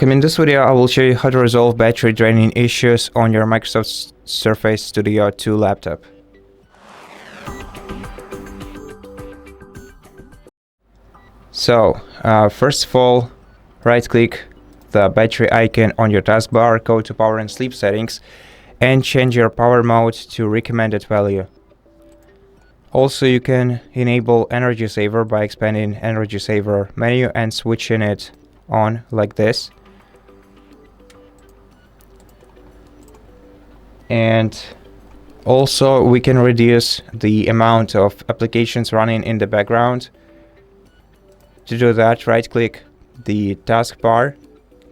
In this video, I will show you how to resolve battery draining issues on your Microsoft Surface Studio 2 laptop. So, first of all, right-click the battery icon on your taskbar, go to Power and Sleep settings, and change your power mode to recommended value. Also, you can enable Energy Saver by expanding Energy Saver menu and switching it on like this. And also we can reduce the amount of applications running in the background. To do that, right click the taskbar,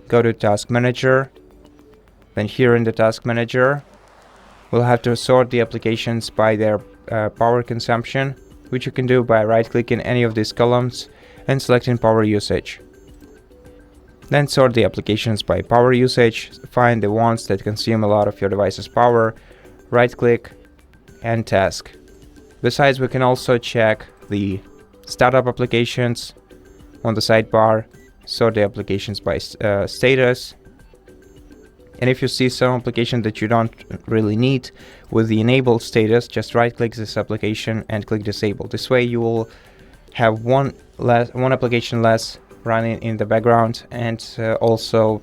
go to Task Manager, then here in the Task Manager we'll have to sort the applications by their power consumption, which you can do by right clicking any of these columns and selecting power usage. Then sort the applications by power usage, find the ones that consume a lot of your device's power, right click and task. Besides, we can also check the startup applications on the sidebar, sort the applications by status. And if you see some application that you don't really need with the enabled status, just right click this application and click disable. This way you will have one application less running in the background, and also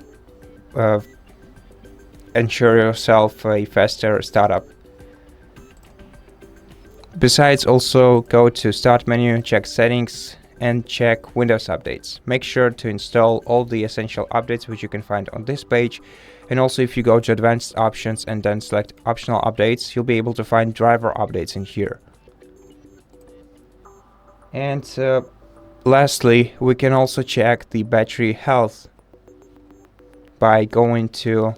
ensure yourself a faster startup. Besides, also go to Start menu, check Settings, and check Windows Updates. Make sure to install all the essential updates which you can find on this page. And also, if you go to Advanced Options and then select Optional Updates, you'll be able to find driver updates in here. And lastly, we can also check the battery health by going to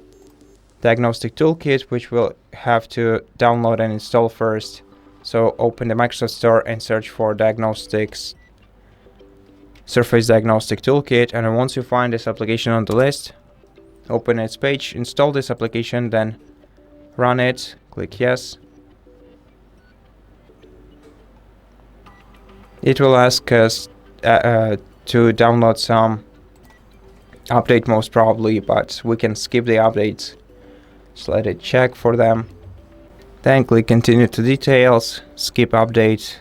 Diagnostic Toolkit, which we'll have to download and install first. So open the Microsoft Store and search for Surface Diagnostic Toolkit, and once you find this application on the list, open its page, install this application, then run it, click yes. It will ask us to download some update most probably, but we can skip the updates. Just let it check for them. Then click continue to details, skip update,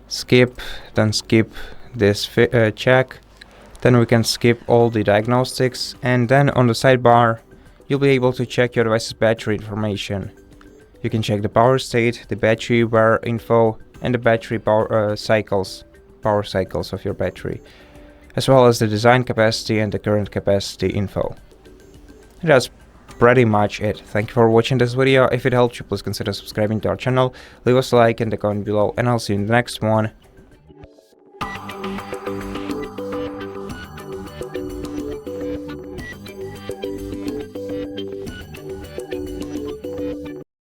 skip, then skip this check. Then we can skip all the diagnostics, and then on the sidebar you'll be able to check your device's battery information. You can check the power state, the battery wear info, and the battery power cycles of your battery, as well as the design capacity and the current capacity info. And that's pretty much it. Thank you for watching this video. If it helped you, please consider subscribing to our channel, leave us a like and a comment below, and I'll see you in the next one.